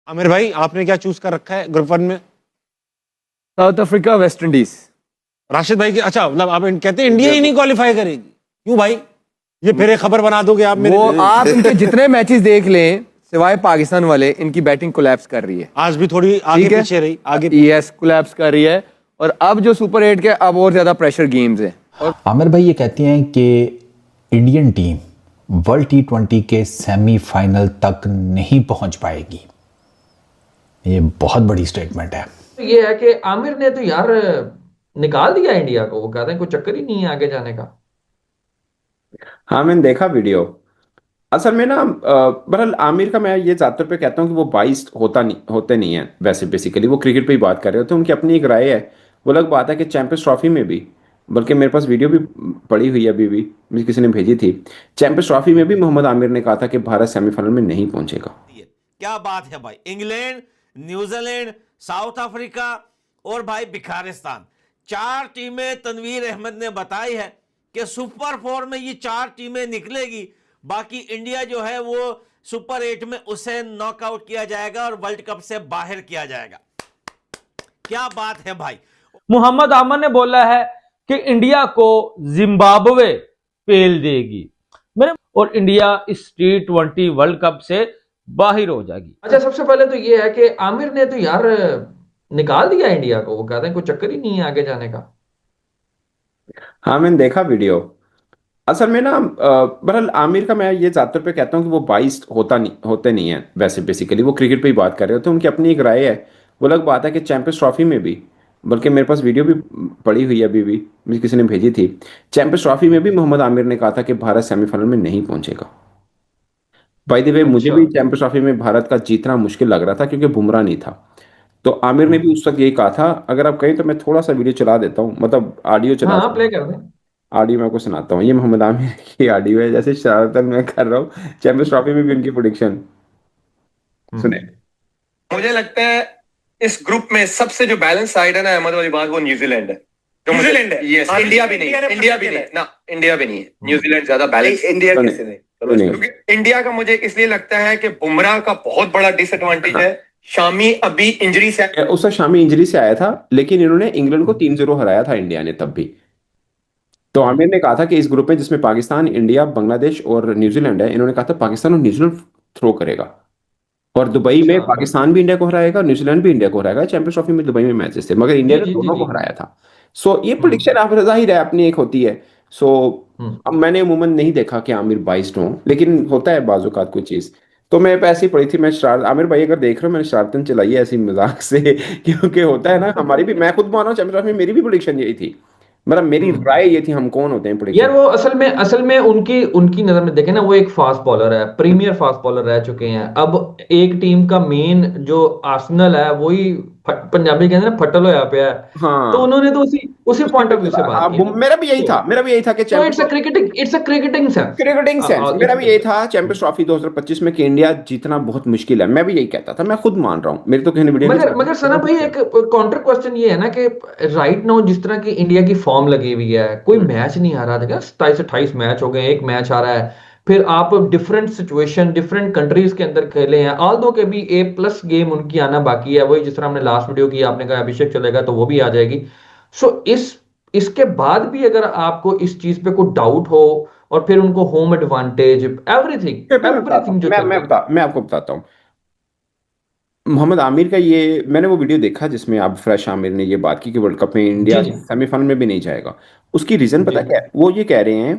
आमिर भाई आपने क्या चूज कर रखा है ग्रुप 1 में? South Africa, West Indies. Rashid भाई की अच्छा, मतलब आप कहते हैं इंडिया ही नहीं क्वालिफाई करेगी, क्यों भाई? ये फिर एक खबर बना दोगे आप मेरे? वो आप इनके जितने मैचेस देख लें सिवाय पाकिस्तान वाले, इनकी बैटिंग कोलैप्स कर रही है। आज भी थोड़ी आगे पीछे रही, आगे यस कोलैप्स कर रही है। और अब जो सुपर 8 के अब और ज्यादा प्रेशर गेम्स हैं। और आमिर भाई ये कहती हैं कि इंडियन टीम वर्ल्ड T20 के सेमीफाइनल तक नहीं पहुंच पाएगी। ये बहुत बड़ी स्टेटमेंट है। ये है कि आमिर ने तो यार निकाल दिया इंडिया को। वो कहते हैं कोई चक्कर ही नहीं है आगे जाने का। हाँ मैंने देखा वीडियो। असल में ना बहरहाल आमिर का मैं ये ज्यादातर पे कहता हूँ कि वो बाइस्ड होते नहीं है। वैसे बेसिकली वो क्रिकेट पे ही बात कर रहे होते हैं, उनकी अपनी एक राय है। वो अलग बात है कि चैंपियंस ट्रॉफी में भी, बल्कि मेरे पास वीडियो भी पड़ी हुई है अभी भी, मुझे किसी ने भेजी थी। चैंपियंस ट्रॉफी में भी मोहम्मद आमिर ने कहा था कि भारत सेमीफाइनल में नहीं पहुंचेगा। क्या बात है भाई, इंग्लैंड, न्यूजीलैंड, साउथ अफ्रीका और भाई बिखारिस्तान, 4 टीमें तनवीर अहमद ने बताई है कि सुपर 4 में ये 4 टीमें निकलेगी। बाकी इंडिया जो है वो सुपर 8 में उसे नॉकआउट किया जाएगा और वर्ल्ड कप से बाहर किया जाएगा। क्या बात है भाई। मोहम्मद आमर ने बोला है कि इंडिया को जिम्बाब्वे पेल देगी और इंडिया इस T20 वर्ल्ड कप से बाहर हो जाएगी। अच्छा, सबसे पहले तो ये है कि आमिर ने तो यार निकाल दिया इंडिया को। वो कहते हैं कोई चक्कर ही नहीं है आगे जाने का। हाँ मैंने देखा वीडियो। असल में ना बहरहाल आमिर का मैं ये ज्यादातर पे कहता हूँ कि वो बाइस्ड होते नहीं है। वैसे बेसिकली वो क्रिकेट पे ही बात कर रहे होते हैं, उनकी अपनी एक राय है। वो अलग बात है कि चैंपियंस ट्रॉफी में भी, बल्कि मेरे पास वीडियो भी पड़ी हुई है अभी भी, मुझे किसी ने भेजी थी। चैंपियंस ट्रॉफी में भी मोहम्मद आमिर ने कहा था कि भारत सेमीफाइनल में नहीं पहुंचेगा। बाय द वे मुझे भी चैंपियंस ट्रॉफी में भारत का जीतना मुश्किल लग रहा था क्योंकि बुमराह नहीं था। तो आमिर ने भी उस वक्त यही कहा था। अगर आप कहें तो मैं थोड़ा सा वीडियो चला देता हूँ, मतलब ऑडियो चला। हाँ, प्ले कर दें। ऑडियो मैं आपको सुनाता हूँ। ये मोहम्मद आमिर की ऑडियो है, जैसे शरारतन मैं कर रहा हूँ। चैंपियंस ट्रॉफी में भी उनकी प्रेडिक्शन सुने। मुझे लगता है इस ग्रुप में सबसे जो बैलेंस साइड है ना अहमद वाली बात, वो न्यूजीलैंड है। न्यूजीलैंड है, यस। इंडिया भी नहीं, इंडिया भी नहीं ना, इंडिया भी नहीं है। न्यूजीलैंड ज्यादा बैलेंस। इंडिया कैसे नहीं? क्योंकि इंडिया का मुझे इसलिए लगता है कि बुमराह का बहुत बड़ा डिसएडवांटेज है। शामी अभी इंजरी से, उसका शामी इंजरी से आया था, लेकिन इन्होंने इंग्लैंड को 3-0 हराया था इंडिया ने तब भी। तो आमिर ने कहा था कि इस ग्रुप में जिसमें पाकिस्तान, इंडिया, बांग्लादेश और न्यूजीलैंड है, इन्होंने कहा था पाकिस्तान और न्यूजीलैंड थ्रो करेगा और दुबई में पाकिस्तान भी इंडिया को हराएगा, न्यूजीलैंड भी इंडिया को हराएगा। चैंपियंस ट्रॉफी में दुबई में मैचेस थे, मगर इंडिया ने दोनों को हराया था। सो ये प्रेडिक्शन आप जाहिर है अपनी एक होती है। सो अब मैंने उमूमन नहीं देखा कि आमिर बाइस्ड हो, लेकिन होता है बाजुकात कोई चीज। तो मैं ऐसे ही पढ़ी थी। मैं शरारत, आमिर भाई अगर देख रहे हो, मैंने शरारतन चलाई है ऐसी मजाक से क्योंकि होता है ना, हमारी भी, मैं खुद मान रहा हूँ चैंपियंस ट्रॉफी में मेरी भी प्रेडिक्शन यही थी। मतलब मेरी राय ये थी, हम कौन होते हैं यार। वो असल में उनकी नजर में देखें ना, वो एक फास्ट बॉलर है, प्रीमियर फास्ट बॉलर रह चुके हैं। अब एक टीम का मेन जो आर्सेनल है वही पंजाबी कहते हैं ना फटल होया पे है। हाँ। तो उन्होंने तो उसी पॉइंट ऑफ व्यू से बात की। मेरा भी यही था कि इट्स अ क्रिकेटिंग सेंस। मेरा भी यही था चैंपियंस ट्रॉफी 2025 में कि इंडिया जीतना बहुत मुश्किल है। मैं भी यही कहता था, मैं खुद मान रहा हूँ। मेरी तो कहने वीडियो मगर सना भाई, एक काउंटर क्वेश्चन ये है ना कि राइट नाउ जिस तरह की इंडिया की फॉर्म लगी हुई है, कोई मैच नहीं आ रहा था। 27-28 मैच हो गए, एक मैच आ रहा है। फिर आप डिफरेंट सिचुएशन, डिफरेंट कंट्रीज के अंदर खेले हैं। ऑल दो के भी A+ गेम उनकी आना बाकी है। वही जिस तरह हमने लास्ट वीडियो की, आपने कहा अभिषेक चलेगा तो वो भी आ जाएगी। सो इसके बाद भी अगर आपको इस चीज पे कोई डाउट हो, और फिर उनको होम एडवांटेज, एवरीथिंग जो मैं आपको बताता हूँ। मोहम्मद आमिर का ये, मैंने वो वीडियो देखा जिसमें आप फ्रेश आमिर ने ये बात की कि वर्ल्ड कप में इंडिया सेमीफाइनल में भी नहीं जाएगा। उसकी रीजन पता क्या है? वो ये कह रहे हैं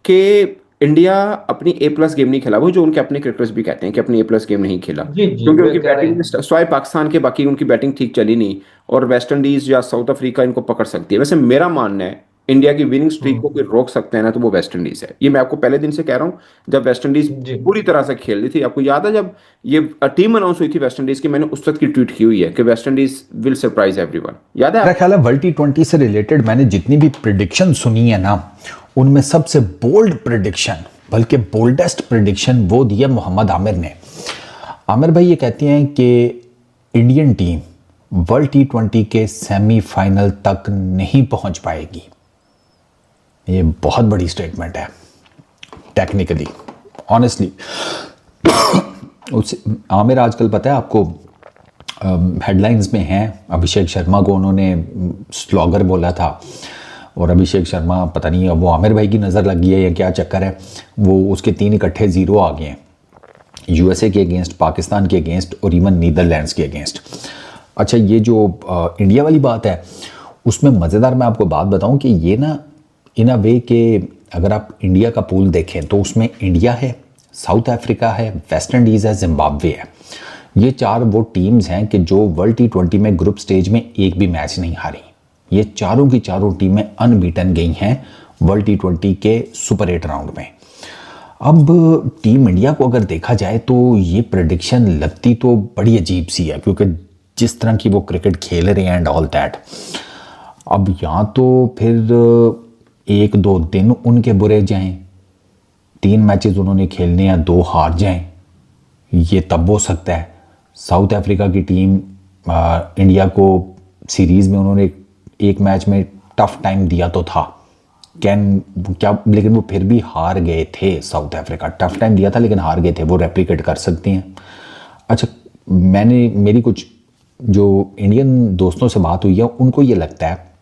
कि इंडिया अपनी A+ गेम नहीं खेला। वो जो उनके अपने क्रिकेटर्स भी कहते हैं कि अपनी A+ गेम नहीं खेला, क्योंकि उनकी बैटिंग स्वाय पाकिस्तान के बाकी उनकी बैटिंग ठीक चली नहीं, और वेस्ट इंडीज या साउथ अफ्रीका इनको पकड़ सकती है। वैसे मेरा मानना है इंडिया की विनिंग स्ट्रीक को कोई रोक सकते हैं ना, तो वो वेस्ट इंडीज है। ये मैं आपको पहले दिन से कह रहा हूँ, जब वेस्ट इंडीज पूरी तरह से खेल रही थी। आपको याद है जब ये टीम अनाउंस हुई थी वेस्ट इंडीज की, मैंने उस वक्त की ट्वीट की हुई है कि West Indies will surprise everyone. याद है? मेरा ख्याल है वर्ल्ड T20 से रिलेटेड मैंने जितनी भी प्रेडिक्शन सुनी है ना, उनमें सबसे बोल्ड प्रेडिक्शन, बल्कि बोल्डेस्ट प्रेडिक्शन वो दिया मोहम्मद आमिर ने। आमिर भाई ये कहती हैं कि इंडियन टीम वर्ल्ड T20 के सेमीफाइनल तक नहीं पहुंच पाएगी। ये बहुत बड़ी स्टेटमेंट है टेक्निकली, ऑनेस्टली। उस आमिर आजकल पता है आपको हेडलाइंस में हैं। अभिषेक शर्मा को उन्होंने स्लॉगर बोला था और अभिषेक शर्मा पता नहीं अब वो आमिर भाई की नज़र लग गई है या क्या चक्कर है, वो उसके 3 इकट्ठे 0 आ गए हैं, यूएसए के अगेंस्ट, पाकिस्तान के अगेंस्ट और इवन नीदरलैंड्स के अगेंस्ट। अच्छा, ये जो इंडिया वाली बात है उसमें मज़ेदार मैं आपको बात बताऊं कि ये ना इन अ वे के अगर आप इंडिया का पूल देखें तो उसमें इंडिया है, साउथ अफ्रीका है, वेस्ट इंडीज़ है, जिम्बाब्वे है। ये 4 वो टीम्स हैं कि जो वर्ल्ड T20 में ग्रुप स्टेज में एक भी मैच नहीं हारी। ये चारों की चारों टीमें अनबीटन गई हैं वर्ल्ड T20 के सुपर 8 राउंड में। अब टीम इंडिया को अगर देखा जाए तो ये प्रेडिक्शन लगती तो बड़ी अजीब सी है, क्योंकि जिस तरह की वो क्रिकेट खेल रहे हैं एंड ऑल दैट। अब यहाँ तो फिर 1-2 दिन उनके बुरे जाएं, 3 मैचेस उन्होंने खेलने या 2 हार जाएं, ये तब हो सकता है। साउथ अफ्रीका की टीम इंडिया को सीरीज़ में उन्होंने एक मैच में टफ टाइम दिया तो था, लेकिन वो फिर भी हार गए थे। साउथ अफ्रीका टफ टाइम दिया था लेकिन हार गए थे, वो रेप्लिकेट कर सकते हैं। अच्छा, मेरी कुछ जो इंडियन दोस्तों से बात हुई है उनको ये लगता है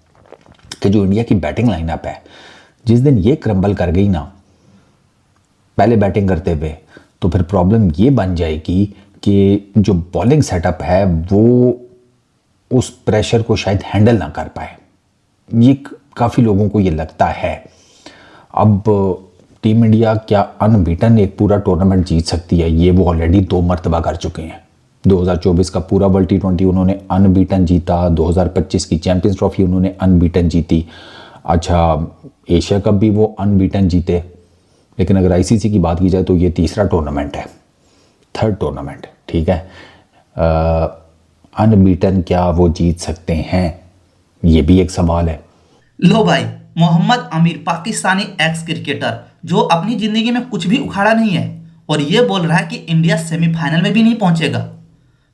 कि जो इंडिया की बैटिंग लाइनअप है, जिस दिन ये क्रम्बल कर गई ना पहले बैटिंग करते हुए, तो फिर प्रॉब्लम ये बन जाएगी कि जो बॉलिंग सेटअप है वो उस प्रेशर को शायद हैंडल ना कर पाए। ये काफ़ी लोगों को ये लगता है। अब टीम इंडिया क्या अनबीटन एक पूरा टूर्नामेंट जीत सकती है? ये वो ऑलरेडी 2 मरतबा कर चुके हैं। 2024 का पूरा वर्ल्ड T20 उन्होंने अनबीटन जीता, 2025 की चैंपियंस ट्रॉफी उन्होंने अनबीटन जीती। अच्छा, एशिया कप भी वो अनबीटन जीते। लेकिन अगर ICC की बात की जाए तो ये तीसरा टूर्नामेंट है, 3rd टूर्नामेंट, ठीक है। अनबीटन क्या वो जीत सकते हैं? ये भी एक सवाल है। लो भाई, मोहम्मद आमिर पाकिस्तानी एक्स क्रिकेटर जो अपनी जिंदगी में कुछ भी उखाड़ा नहीं है और ये बोल रहा है कि इंडिया सेमीफाइनल में भी नहीं पहुंचेगा।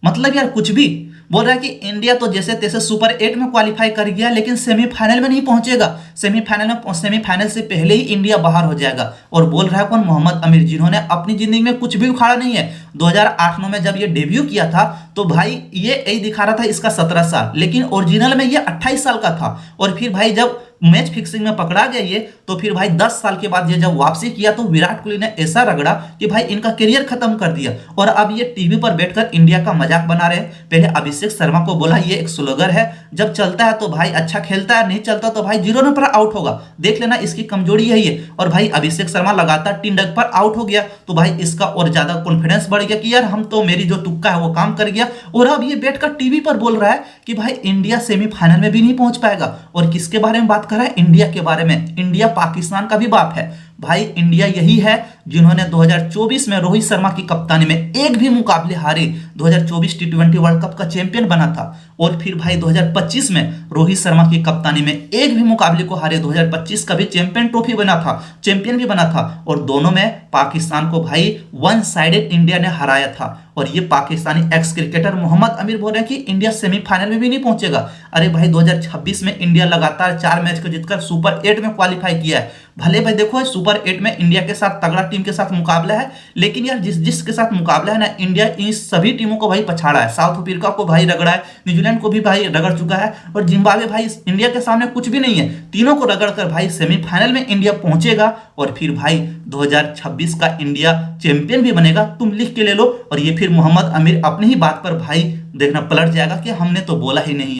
मतलब यार कुछ भी बोल रहा है कि इंडिया तो जैसे तैसे सुपर 8 में क्वालिफाई कर गया लेकिन सेमीफाइनल में नहीं पहुंचेगा, सेमीफाइनल से पहले ही इंडिया बाहर हो जाएगा। और बोल रहा है कौन? मोहम्मद आमिर, जिन्होंने अपनी जिंदगी में कुछ भी उखाड़ा नहीं है। 2008-9 में जब ये डेब्यू किया था तो भाई ये यही दिखा रहा था इसका 17 साल, लेकिन ओरिजिनल में ये 28 साल का था। और फिर भाई जब मैच फिक्सिंग में पकड़ा गया ये, तो फिर भाई 10 साल के बाद ये जब वापसी किया तो विराट कोहली ने ऐसा रगड़ा कि भाई इनका करियर खत्म कर दिया। और अब ये टीवी पर बैठकर इंडिया का मजाक बना रहे हैं। पहले अभिषेक शर्मा को बोला ये एक स्लोगन है, जब चलता है तो भाई अच्छा खेलता है, नहीं चलता तो भाई 0 रन पर आउट होगा। देख लेना, इसकी कमजोरी यही है। और भाई अभिषेक शर्मा लगातार 3 डग पर आउट हो गया तो भाई इसका और ज्यादा कॉन्फिडेंस बढ़ गया कि यार हम तो, मेरी जो तुक्का है वो काम कर गया। और अब ये बैठकर टीवी पर बोल रहा है कि भाई इंडिया सेमीफाइनल में भी नहीं पहुंच पाएगा। और किसके बारे में बात कर रहा है? इंडिया के बारे में। इंडिया पाकिस्तान का भी बाप है भाई। इंडिया यही है जिन्होंने 2024 में रोहित शर्मा की कप्तानी में एक भी मुकाबले हारे 2024 T20 वर्ल्ड कप का चैंपियन बना था। और फिर भाई 2025 में रोहित शर्मा की कप्तानी में एक भी मुकाबले को हारे 2025 का भी चैंपियन ट्रॉफी बना था, चैंपियन भी बना था। और दोनों में पाकिस्तान को भाई 1 साइडेड इंडिया ने हराया था। और ये पाकिस्तानी एक्स क्रिकेटर मोहम्मद आमिर बोल रहे हैं कि इंडिया सेमीफाइनल में भी नहीं पहुंचेगा। अरे भाई 2026 में इंडिया लगातार 4 मैच को जीतकर सुपर 8 में क्वालिफाई किया है। भले भाई देखो सुपर 8 में इंडिया के साथ तगड़ा टीम के साथ मुकाबला है, लेकिन यार जिसके साथ मुकाबला है ना, इंडिया इन सभी टीमों को भाई पछाड़ा है। साउथ अफ्रीका को भाई रगड़ा है, न्यूजीलैंड को भी भाई रगड़ चुका है, और जिम्बाब्वे भाई इंडिया के सामने कुछ भी नहीं है। तीनों को रगड़ कर भाई सेमीफाइनल में इंडिया पहुंचेगा। और फिर भाई 2026 का इंडिया चैंपियन भी बनेगा। तुम लिख के ले लो। और ये फिर मोहम्मद आमिर अपनी ही बात पर भाई देखना पलट जाएगा कि हमने तो बोला ही नहीं।